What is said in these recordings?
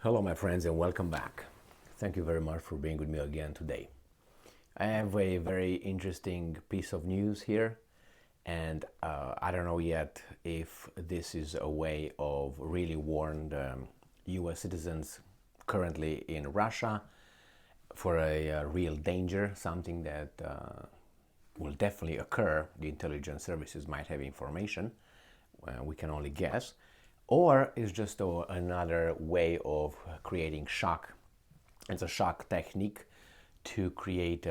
Hello, my friends, and welcome back. Thank you very much for being with me again today. I have a very interesting piece of news here, and I don't know yet if this is a way of really warn US citizens currently in Russia for a real danger, something that will definitely occur. The intelligence services might have information, we can only guess, or is just another way of creating shock. It's a shock technique to create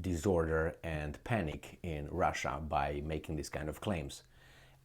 disorder and panic in Russia by making these kind of claims.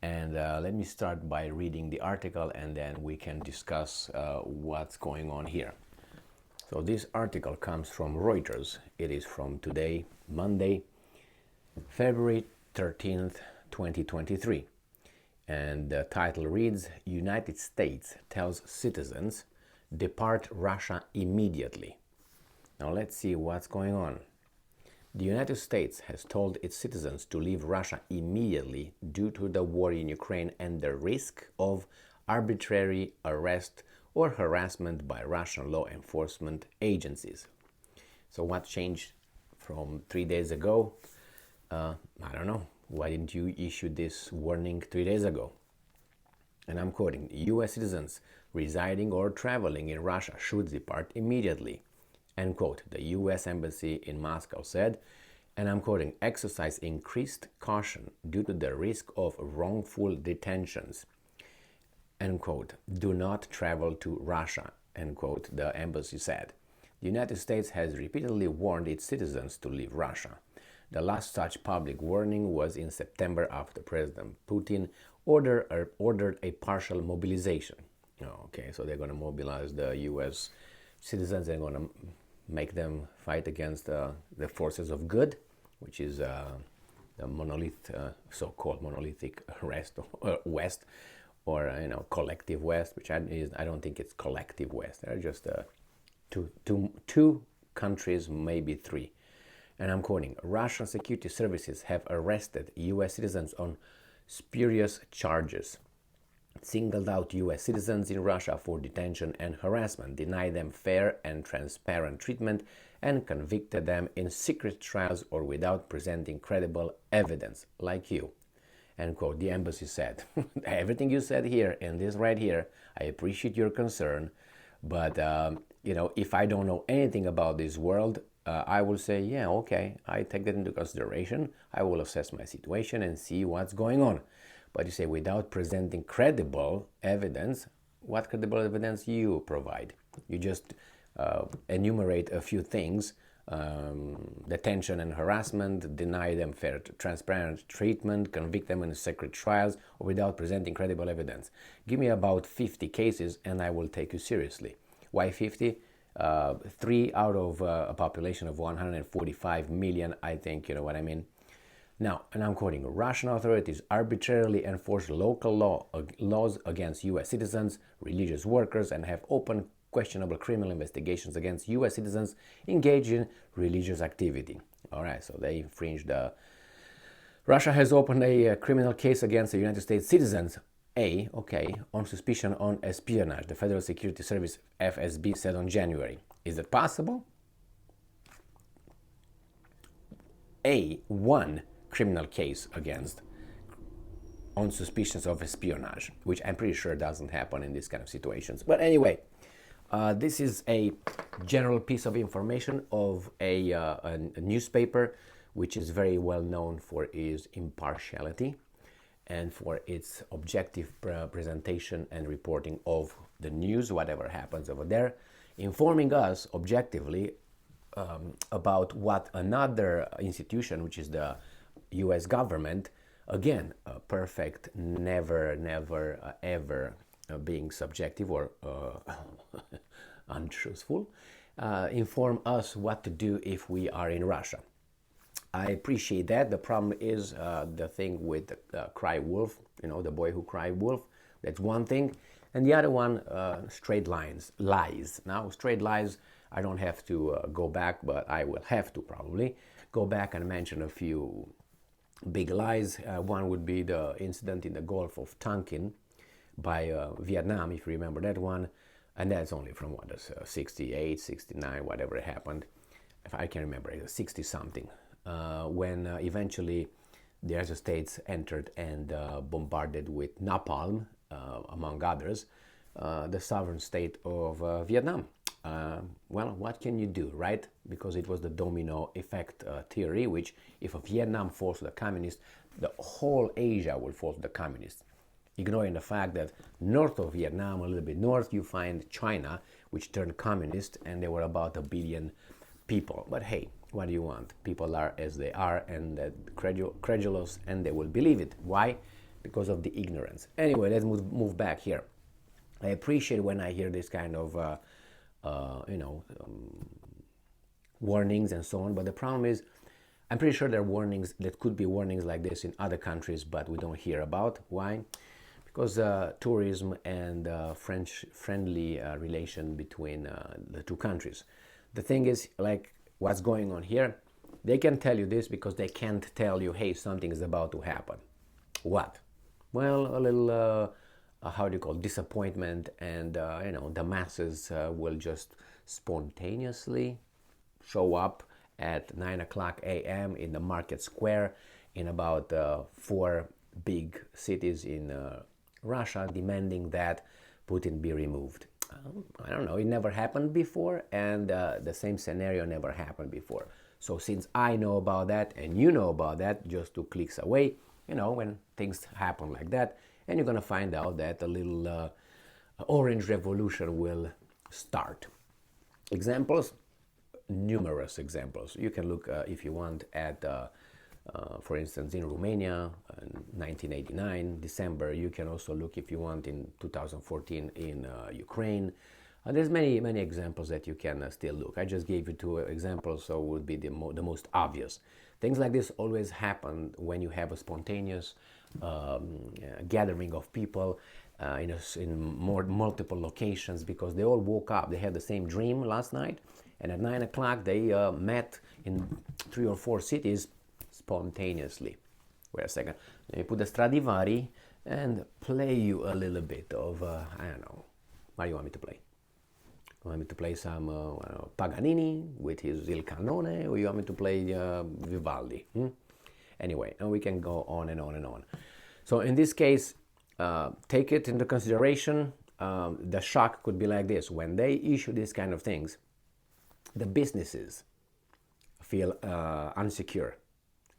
And let me start by reading the article, and then we can discuss what's going on here. So this article comes from Reuters. It is from today, Monday, February 13th, 2023. And the title reads, United States tells citizens, depart Russia immediately. Now let's see what's going on. The United States has told its citizens to leave Russia immediately due to the war in Ukraine and the risk of arbitrary arrest or harassment by Russian law enforcement agencies. So what changed from 3 days ago? I don't know. Why didn't you issue this warning 3 days ago? And I'm quoting, US citizens residing or traveling in Russia should depart immediately. End quote. The US Embassy in Moscow said, and I'm quoting, exercise increased caution due to the risk of wrongful detentions. End quote. Do not travel to Russia. End quote, the embassy said. The United States has repeatedly warned its citizens to leave Russia. The last such public warning was in September after President Putin ordered a partial mobilization. Okay, so they're going to mobilize the U.S. citizens. They're going to make them fight against the forces of good, which is the so-called monolithic West, or collective West, which I don't think it's collective West. They're just two countries, maybe three. And I'm quoting, Russian security services have arrested US citizens on spurious charges, singled out US citizens in Russia for detention and harassment, denied them fair and transparent treatment, and convicted them in secret trials or without presenting credible evidence, like you. End quote. The embassy said, everything you said here and this right here, I appreciate your concern, but if I don't know anything about this world, I will say, yeah, okay, I take that into consideration. I will assess my situation and see what's going on. But you say, without presenting credible evidence, what credible evidence you provide? You just enumerate a few things, detention and harassment, deny them fair, transparent treatment, convict them in secret trials, or without presenting credible evidence. Give me about 50 cases and I will take you seriously. Why 50? 3 out of a population of 145 million, I think, you know what I mean. Now, and I'm quoting, Russian authorities arbitrarily enforce local laws against US citizens, religious workers, and have opened questionable criminal investigations against US citizens engaged in religious activity. All right, so they infringed the... Russia has opened a criminal case against the United States citizens on suspicion on espionage, the Federal Security Service, FSB, said on January. Is it possible? One criminal case against on suspicions of espionage, which I'm pretty sure doesn't happen in these kind of situations. But anyway, this is a general piece of information of a newspaper which is very well known for its impartiality and for its objective presentation and reporting of the news, whatever happens over there, informing us objectively about what another institution, which is the US government, again, perfect, never, ever being subjective or untruthful, inform us what to do if we are in Russia. I appreciate that. The problem is the thing with cry wolf, the boy who cried wolf. That's one thing. And the other one, straight lies. Now, straight lies, I don't have to go back, but I will have to probably go back and mention a few big lies. One would be the incident in the Gulf of Tonkin by Vietnam, if you remember that one. And that's only from what is 68, 69, whatever happened. If I can remember, it was 60 something, when eventually the United States entered and bombarded with napalm, among others, the sovereign state of Vietnam. Well, what can you do, right? Because it was the domino effect theory, which if Vietnam falls to the communists, the whole Asia will fall to the communists. Ignoring the fact that north of Vietnam, a little bit north, you find China, which turned communist, and there were about 1 billion people. But hey, what do you want? People are as they are, and credulous, and they will believe it. Why? Because of the ignorance. Anyway, let's move back here. I appreciate when I hear this kind of, warnings and so on. But the problem is, I'm pretty sure there are warnings that could be warnings like this in other countries, but we don't hear about. Why? Because tourism and friendly relation between the two countries. The thing is, like what's going on here, they can tell you this because they can't tell you, hey, something is about to happen. What? Well, a little, how do you call it, disappointment, and the masses will just spontaneously show up at 9 o'clock a.m. in the market square in about 4 big cities in Russia, demanding that Putin be removed. I don't know, it never happened before, and the same scenario never happened before. So since I know about that and you know about that, just 2 clicks away, when things happen like that, and you're gonna find out that a little orange revolution will start. Examples, numerous examples. You can look, if you want, at for instance, in Romania in 1989 December. You can also look, if you want, in 2014 in Ukraine. There's many examples that you can still look. I just gave you 2 examples, so it would be the most obvious. Things like this always happen when you have a spontaneous gathering of people in multiple locations, because they all woke up. They had the same dream last night, and at 9 o'clock they met in 3 or 4 cities spontaneously. Wait a second. Let me put the Stradivari and play you a little bit of, I don't know, what do you want me to play? You want me to play some Paganini with his Il Cannone, or you want me to play Vivaldi? Anyway, and we can go on and on and on. So in this case, take it into consideration. The shock could be like this. When they issue these kind of things, the businesses feel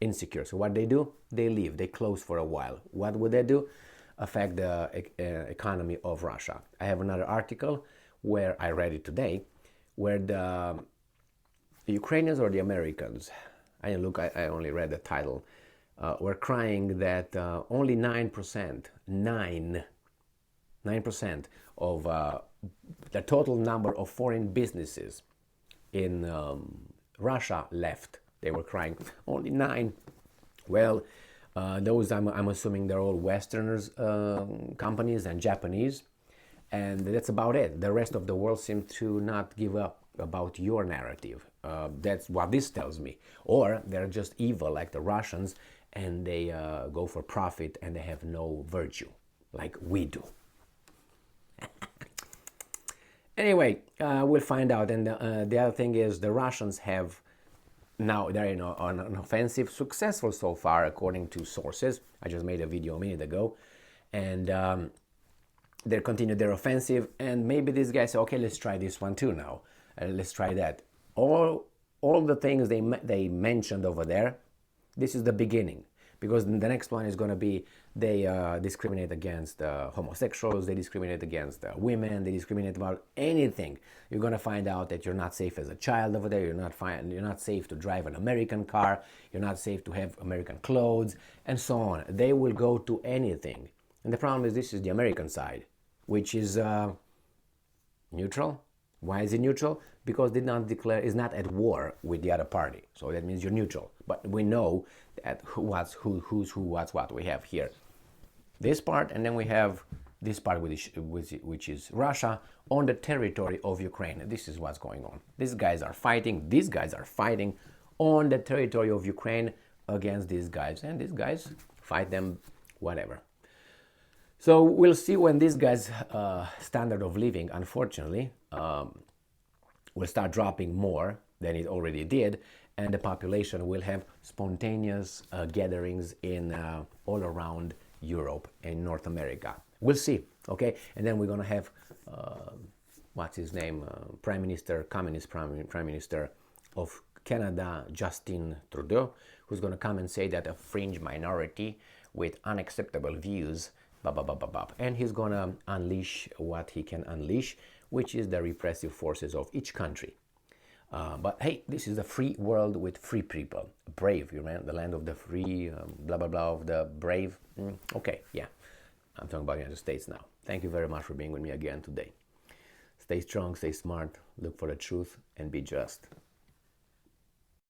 insecure. So what they do? They leave. They close for a while. What would they do? Affect the economy of Russia. I have another article where I read it today, where the Ukrainians or the Americans, I didn't look, I only read the title, were crying that only 9% of the total number of foreign businesses in Russia left. They were crying, only 9. Well, those I'm assuming they're all Westerners companies and Japanese, and that's about it. The rest of the world seems to not give up about your narrative. That's what this tells me. Or they're just evil like the Russians, and they go for profit and they have no virtue like we do. Anyway, we'll find out. And the other thing is, the Russians have now, they're on an offensive, successful so far according to sources. I just made a video a minute ago, and they continue their offensive, and maybe these guys say, okay, let's try this one too now. Let's try that. All the things they mentioned over there, this is the beginning. Because the next one is going to be, they discriminate against homosexuals, they discriminate against women, they discriminate about anything. You're going to find out that you're not safe as a child over there, you're not safe to drive an American car, you're not safe to have American clothes, and so on. They will go to anything. And the problem is, this is the American side, which is neutral. Why is it neutral? Because they not declare, is not at war with the other party. So that means you're neutral. But we know that who's who, what's what. We have here this part, and then we have this part which is Russia on the territory of Ukraine. This is what's going on. These guys are fighting on the territory of Ukraine against these guys, and these guys fight them, whatever. So we'll see when these guys' standard of living, unfortunately, will start dropping more than it already did, and the population will have spontaneous gatherings in all around Europe and North America. We'll see, okay? And then we're gonna have what's his name, Prime Minister, Communist Prime Minister of Canada, Justin Trudeau, who's gonna come and say that a fringe minority with unacceptable views, blah, blah, blah, blah, blah. And he's gonna unleash what he can unleash, which is the repressive forces of each country. But hey, this is a free world with free people. Brave, you know, the land of the free, blah, blah, blah, of the brave. Okay, yeah. I'm talking about the United States now. Thank you very much for being with me again today. Stay strong, stay smart, look for the truth, and be just.